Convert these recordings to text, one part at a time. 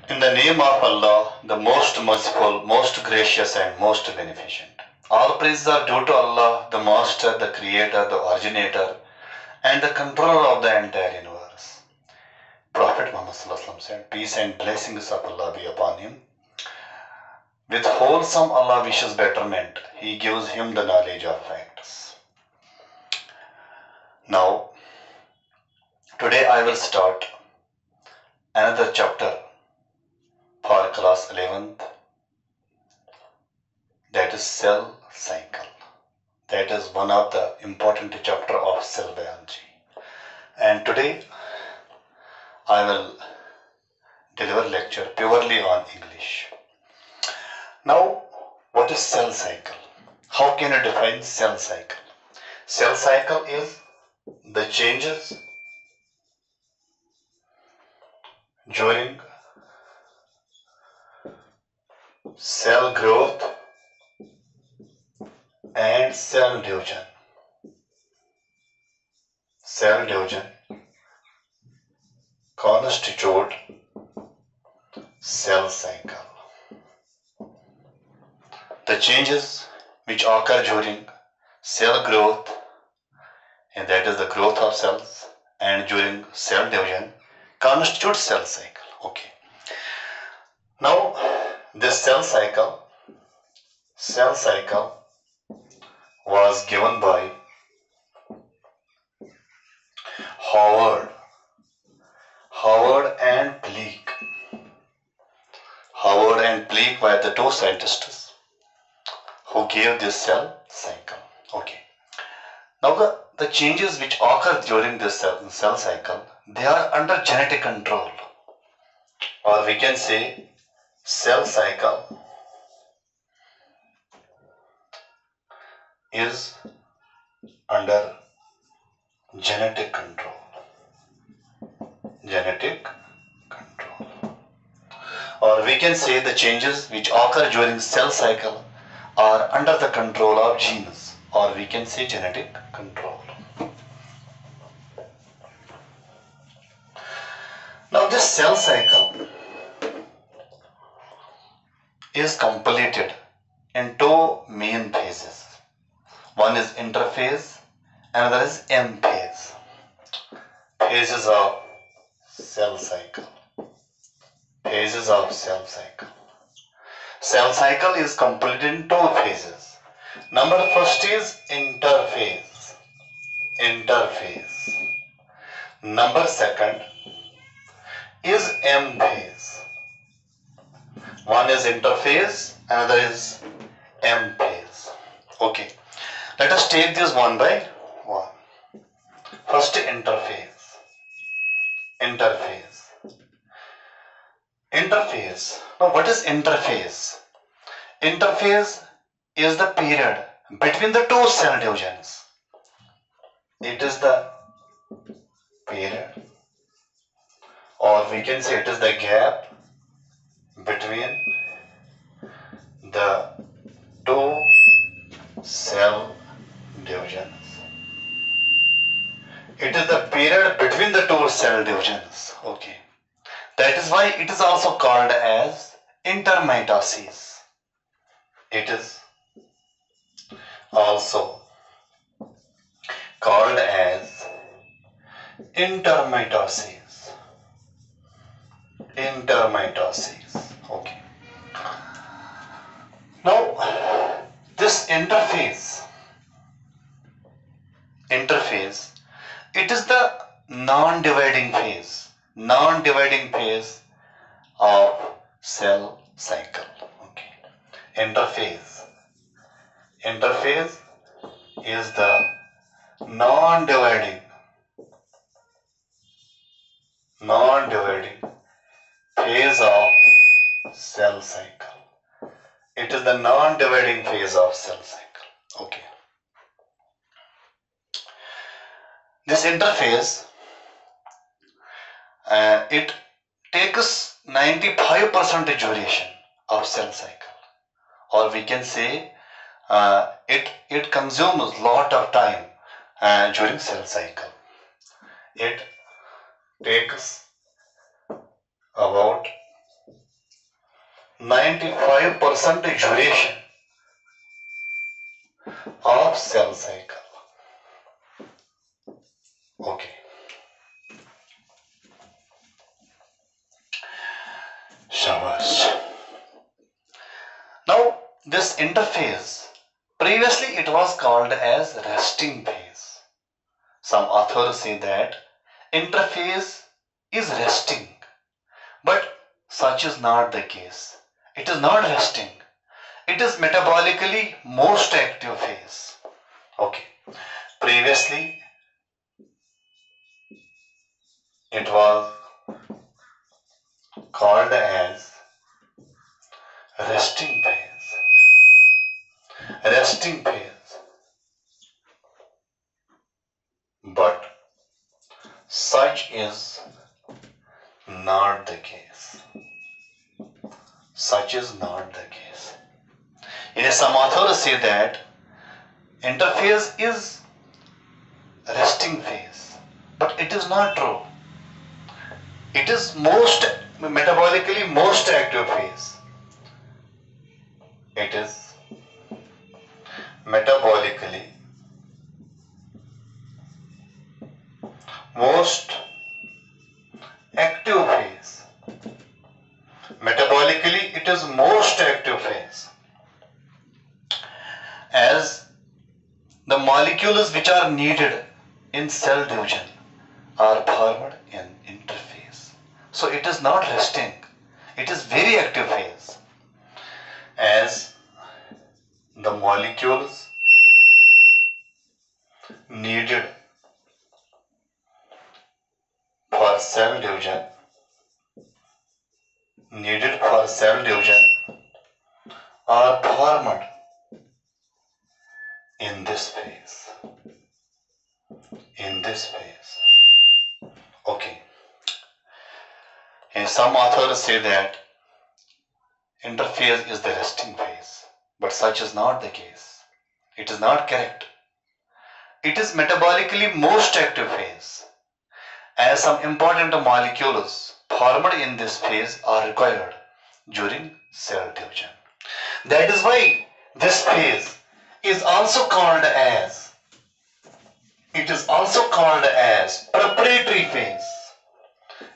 In the name of Allah, the most merciful, most gracious, and most beneficent. All praises are due to Allah, the Master, the Creator, the Originator, and the Controller of the entire universe. Prophet Muhammad said, peace and blessings of Allah be upon him. With wholesome Allah wishes betterment, He gives him the knowledge of facts. Now, today I will start another chapter for class 11th, that is cell cycle. That is one of the important chapter of cell biology. And today I will deliver lecture purely on English. Now, what is cell cycle? How can you define cell cycle? Cell cycle is the changes during cell growth and cell division. Cell division constitute cell cycle. The changes which occur during cell growth, and that is the growth of cells, and during cell division constitute cell cycle. Okay. Now, this cell cycle was given by Howard and Bleek. Howard and Bleek were the two scientists who gave this cell cycle. Okay. Now the changes which occur during this cell cycle, they are under genetic control, or we can say cell cycle is under genetic control. Genetic control. Or we can say the changes which occur during cell cycle are under the control of genes, or we can say genetic control. Now this cell cycle is completed in two main phases. One is interphase, another is M phase. Phases of cell cycle. Phases of cell cycle. Cell cycle is completed in two phases. Number first is interphase. Interphase. Number second is M phase. One is interphase, another is M phase. Okay. Let us take this one by one. First, interphase. Interphase. Interphase. Now, what is interphase? Interphase is the period between the two cell divisions. It is the period, or we can say it is the gap between the two cell divisions. It is the period between the two cell divisions. Okay. That is why it is also called as intermitosis. It is also called as intermitosis. Intermitosis. Okay. Now, this interphase, it is the non-dividing phase. Non-dividing phase of cell cycle. Okay. Interphase. Interphase is the non-dividing phase of cell cycle. It is the non-dividing phase of cell cycle. Okay. This interphase, it takes 95% duration of cell cycle, or we can say it consumes lot of time during cell cycle. It takes about 95% duration of cell cycle. Okay. Shabash. Now this interphase, previously it was called as resting phase. Some authors say that interphase is resting, but such is not the case. It is not resting. It is metabolically most active phase. Okay. Previously it was called as resting phase. Resting phase. But such is not the case. Such is not the case. Yes, some authors say that interphase is resting phase, but it is not true. It is most metabolically most active phase. It is metabolically most active phase. Metabolically it is most active phase, as the molecules which are needed in cell division are formed in interphase. So it is not resting, it is very active phase, as the molecules needed for cell division are formed in this phase. Okay. And some authors say that interphase is the resting phase, but such is not the case. It is not correct. It is metabolically most active phase, as some important molecules formed in this phase are required during cell division. That is why this phase is also called as preparatory phase.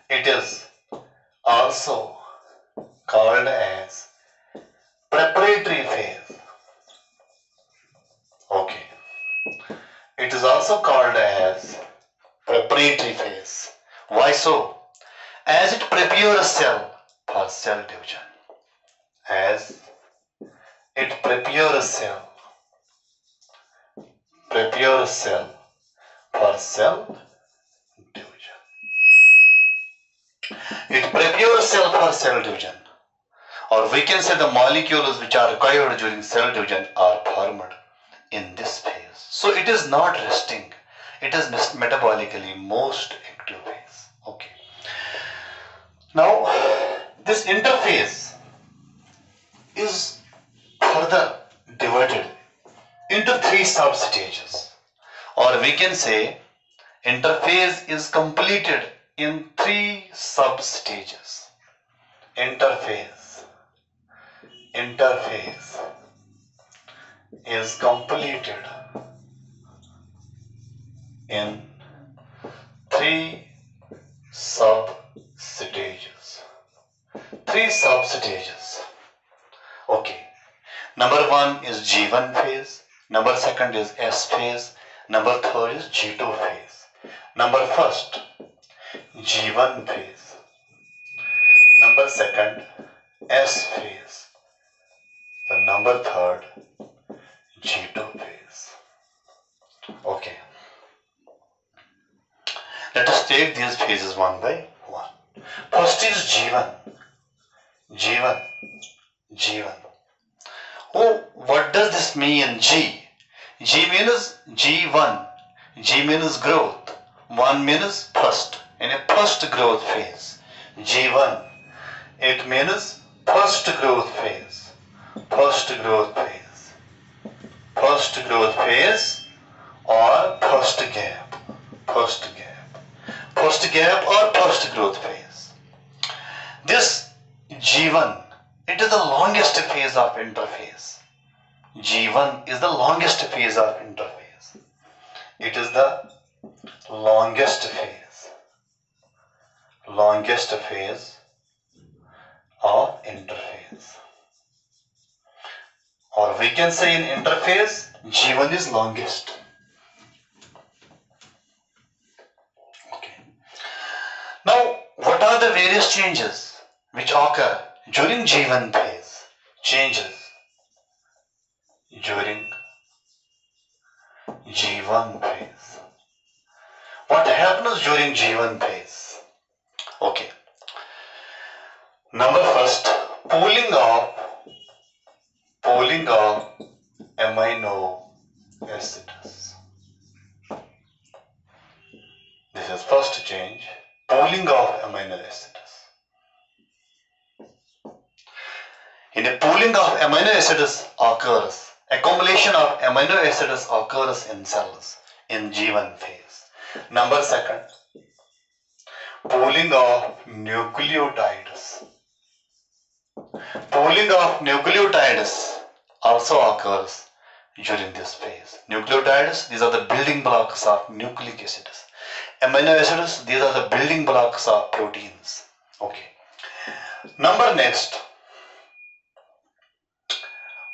It is also called as preparatory phase. Okay. It is also called as preparatory phase. Why so? As it prepares a cell for cell division. As it prepares a cell for cell division. It prepares a cell for cell division. Or we can say the molecules which are required during cell division are formed in this phase. So it is not resting. It is metabolically most active phase. Okay. Now this interphase is further divided into 3 sub-stages, or we can say interphase is completed in 3 sub-stages. Interphase is completed in 3 sub-stages. Okay. Number 1 is G1 phase. Number 2 is S phase. Number 3 is G2 phase. Number 1st, G1 phase. Number 2nd, S phase. The number 3rd, G2 phase. Okay. Let us take these phases one by one. First is G1. Oh, what does this mean? G means G1. G means growth. 1 means first. In a first growth phase. G1. It means first growth phase. First growth phase or first gap. First gap or first growth phase. This G1 It is the longest phase of interphase. G1 is the longest phase of interphase. It is the longest phase of interphase. Or we can say in interphase, G1 is longest. Okay. Now, what are the various changes which occur during G1 phase? Changes during G1 phase. What happens during G1 phase? Okay. Number first, pooling of amino acids. This is first change, pooling of amino acids. In a pooling of amino acids occurs, accumulation of amino acids occurs in cells in G1 phase. Number second, pooling of nucleotides. Pooling of nucleotides also occurs during this phase. Nucleotides, these are the building blocks of nucleic acids. Amino acids, these are the building blocks of proteins. Okay. Number next,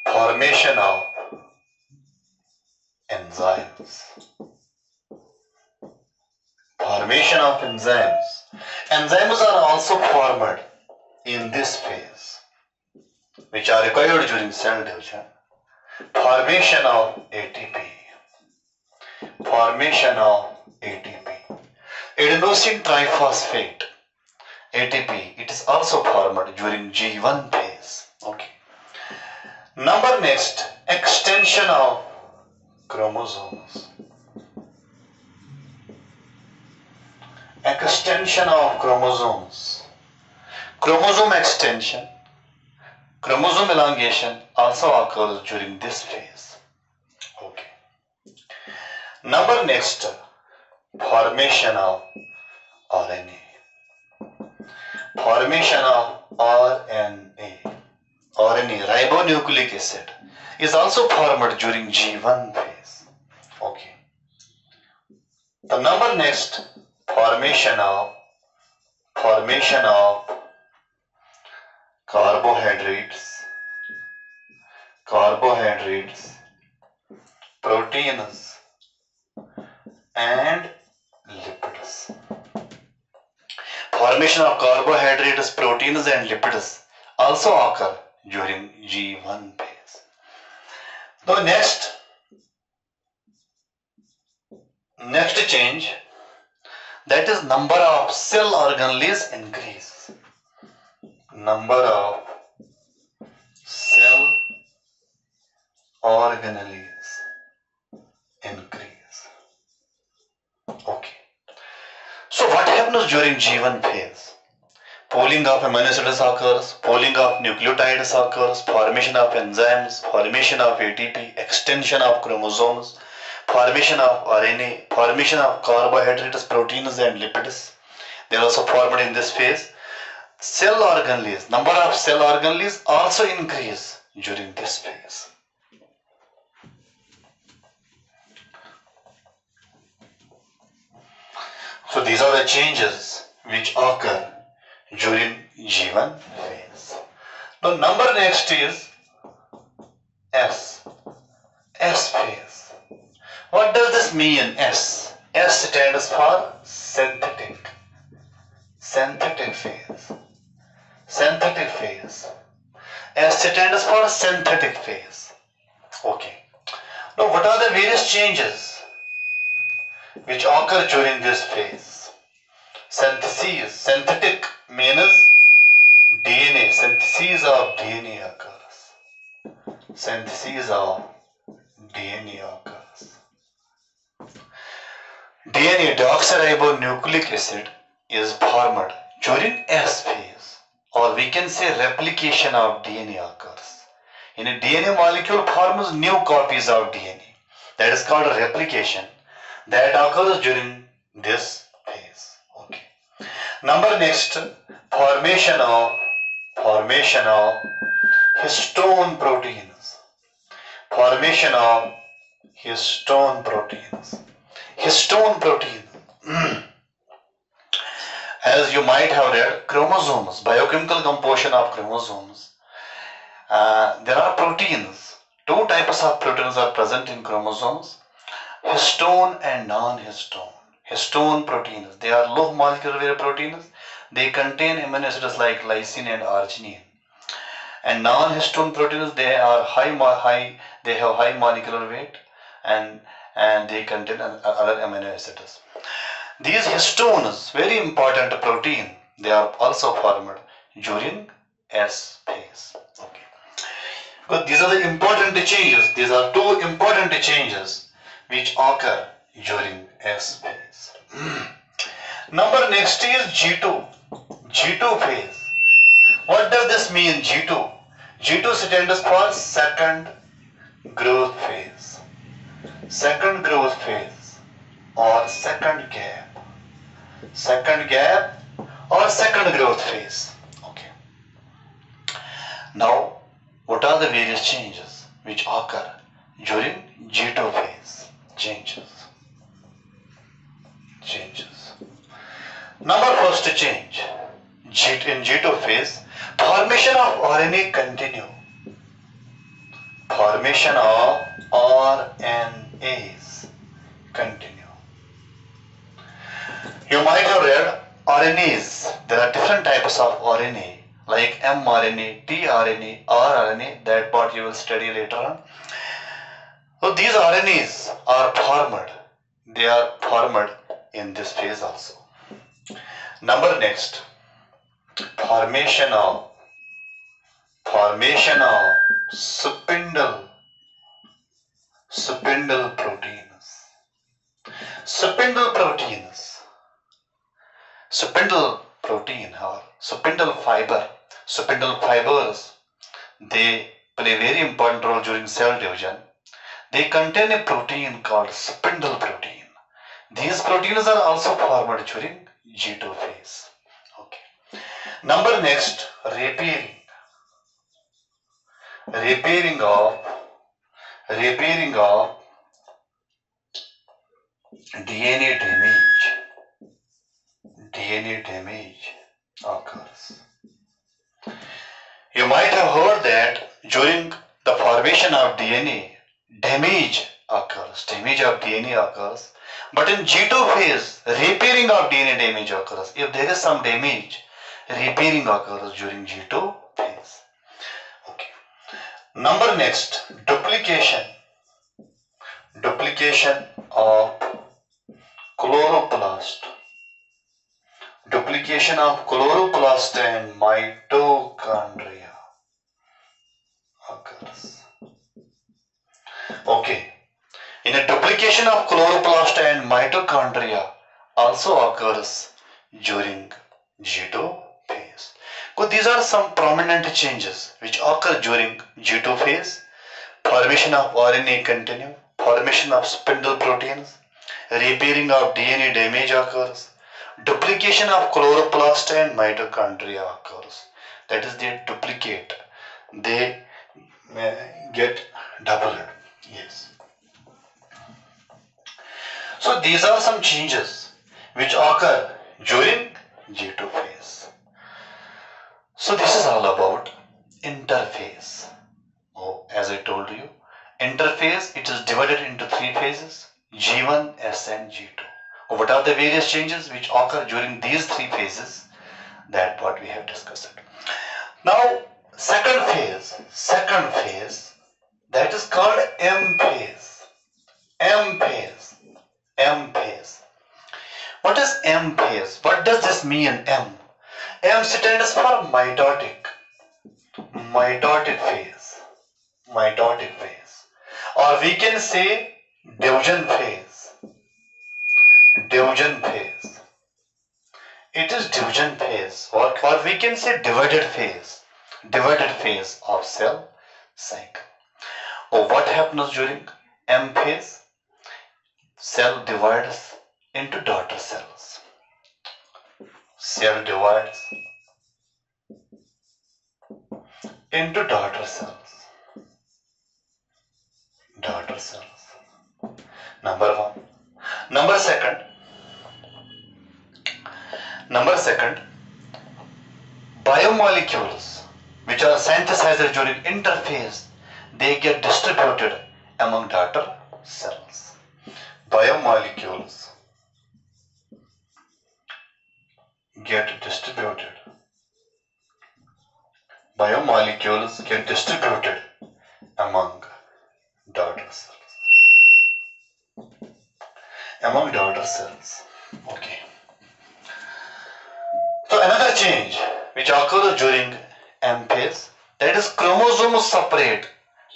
formation of enzymes. Formation of enzymes. Enzymes are also formed in this phase, which are required during cell division. Formation of ATP. Formation of ATP. Adenosine triphosphate. ATP. It is also formed during G1 phase. Okay. Number next, extension of chromosomes. Extension of chromosomes. Chromosome extension, chromosome elongation also occurs during this phase. Okay. Number next, formation of RNA. Formation of RNA. RNA, ribonucleic acid, is also formed during G1 phase. Okay. The number next, formation of carbohydrates, proteins, and lipids. Formation of carbohydrates, proteins, and lipids also occur during G1 phase. The next change, that is number of cell organelles increase. Number of cell organelles increase. Okay. So what happens during G1 phase? Pooling of amino acids occurs, pooling of nucleotides occurs, formation of enzymes, formation of ATP, extension of chromosomes, formation of RNA, formation of carbohydrates, proteins, and lipids. They are also formed in this phase. Cell organelles, number of cell organelles also increase during this phase. So these are the changes which occur during G1 phase. The number next is S phase. What does this mean, S? S stands for synthetic phase. Synthetic phase. S stands for synthetic phase. Okay. Now what are the various changes which occur during this phase? Synthesis. Synthetic means DNA. Synthesis of DNA occurs. Synthesis of DNA occurs. DNA, deoxyribonucleic acid, is formed during S phase, or we can say replication of DNA occurs. In a DNA molecule forms new copies of DNA. That is called replication. That occurs during this phase. Okay. Number next, formation of Formation of histone proteins. Formation of histone proteins. Histone protein. As you might have read, chromosomes, biochemical composition of chromosomes. There are proteins. Two types of proteins are present in chromosomes: histone and non-histone. Histone proteins, they are low molecular weight proteins. They contain amino acids like lysine and arginine. And non-histone proteins, they are they have high molecular weight, and they contain other amino acids. These histones, very important protein, they are also formed during S phase. Okay. But these are the important changes. These are two important changes which occur during S phase. Number next is G2. G2 phase. What does this mean, G2? G2 stands for second growth phase. Second growth phase or second gap. Second gap or second growth phase. Okay. Now, what are the various changes which occur during G2 phase? Changes. Number first change. In G2 phase, formation of RNA continue. Formation of RNAs continue. You might have read RNAs. There are different types of RNA like mRNA, tRNA, rRNA. That part you will study later on. So these RNAs are formed. They are formed in this phase also. Number next, formation of spindle proteins. Spindle protein or spindle fibers, they play a very important role during cell division. They contain a protein called spindle protein. These proteins are also formed during G2 phase. Okay. Number next, repairing of DNA damage occurs. You might have heard that during the formation of DNA, damage occurs. But in G2 phase, repairing of DNA damage occurs. If there is some damage, repairing occurs during G2 phase. Okay. Number next, duplication of chloroplast. Duplication of chloroplast and mitochondria occurs. Okay. In a duplication of chloroplast and mitochondria also occurs during G2 phase. So these are some prominent changes which occur during G2 phase. Formation of RNA continue, formation of spindle proteins, repairing of DNA damage occurs, duplication of chloroplast and mitochondria occurs. That is, they duplicate, they get doubled. Yes. So these are some changes which occur during G2 phase. So this is all about interphase. As I told you, interphase, it is divided into three phases: G1, S and G2. What are the various changes which occur during these three phases? That what we have discussed. Now, second phase, that is called M phase. What is M phase? What does this mean, M? M stands for mitotic phase. Or we can say division phase. It is division phase, or we can say divided phase of cell cycle. What happens during M phase? Cell divides into daughter cells. Cell divides into daughter cells. Daughter cells. Number one. Number second. Biomolecules which are synthesized during interphase, they get distributed among daughter cells. Biomolecules get distributed. Biomolecules get distributed among daughter cells. Among daughter cells. Okay. So another change which occurs during M phase, that is chromosomes separate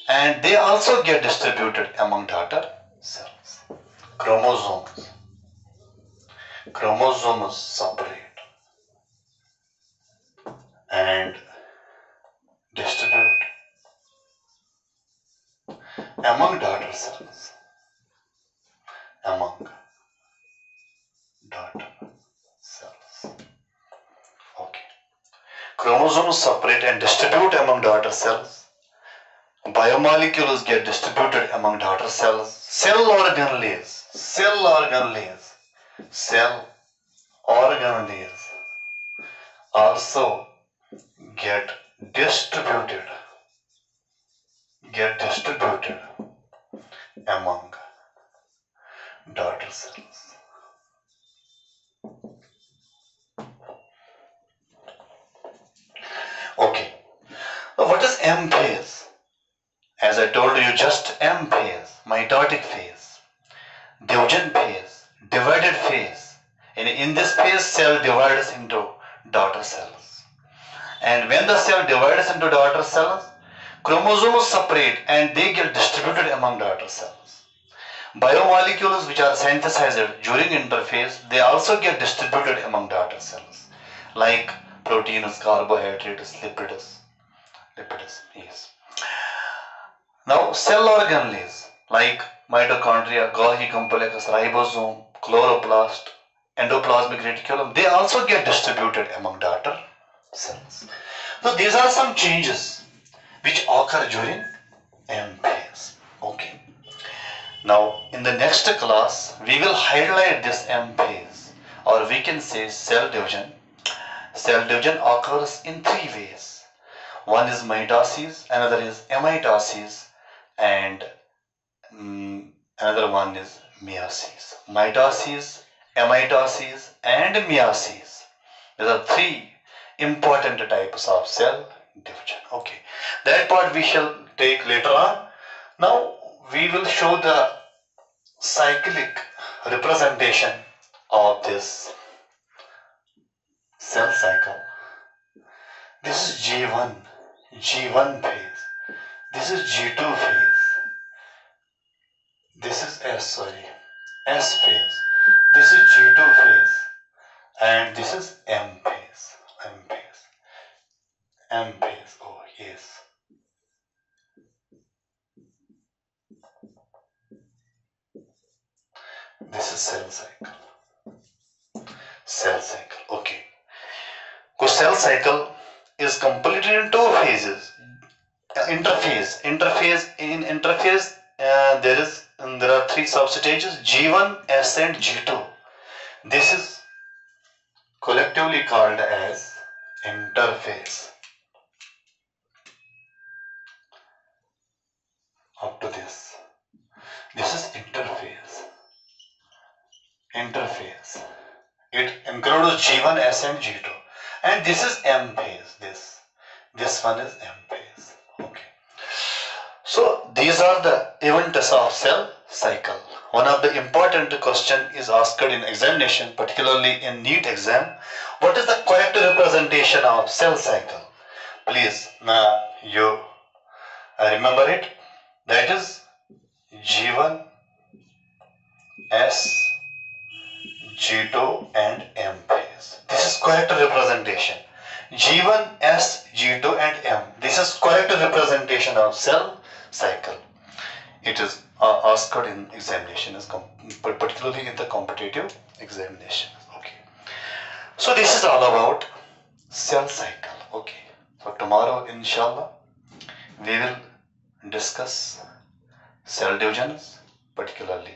and they also get distributed among daughter cells. Chromosomes separate and distribute among daughter cells. Among daughter cells. Okay. Chromosomes separate and distribute among daughter cells. Biomolecules get distributed among daughter cells. Cell organelles also get distributed among daughter cells. Okay. Now what is M phase? As I told you, just M phase, mitotic phase, division phase, divided phase. And in this phase, cell divides into daughter cells. And when the cell divides into daughter cells, chromosomes separate and they get distributed among daughter cells. Biomolecules which are synthesized during interphase, they also get distributed among daughter cells, like proteins, carbohydrates, lipids. Yes. Now, cell organelles like mitochondria, Golgi complex, ribosome, chloroplast, endoplasmic reticulum, they also get distributed among daughter cells. So these are some changes which occur during M phase. Okay. Now, in the next class, we will highlight this M phase, or we can say cell division. Cell division occurs in three ways. One is mitosis, another is amitosis, and another one is meiosis. Mitosis, amitosis, and meiosis. These are three important types of cell division. Okay, that part we shall take later on. Now we will show the cyclic representation of this cell cycle. This is G1 phase. This is G2 phase. This is S phase. This is G2 phase. And this is M phase. Oh, yes. This is cell cycle. Okay. So cell cycle is completed in two phases. Interphase. In interphase, there are three substages: G1, S, and G2. This is collectively called as interphase. Up to this is interphase. It includes G1, S, and G2, and this is M phase. This one is M phase. Okay. So these are the events of cell cycle. One of the important question is asked in examination, particularly in NEET exam. What is the correct representation of cell cycle? Please, you remember it. That is G1, S, G2, and M phase. This is correct representation. G1, S, G2, and M. This is correct representation of cell cycle. It is asked in examinations, particularly in the competitive examinations. Okay. So this is all about cell cycle. Okay. So tomorrow, inshallah, we will discuss cell divisions, particularly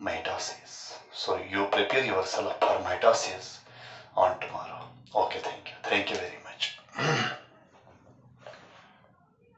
mitosis. So you prepare yourself for mitosis on tomorrow. Okay, thank you. Thank you very much.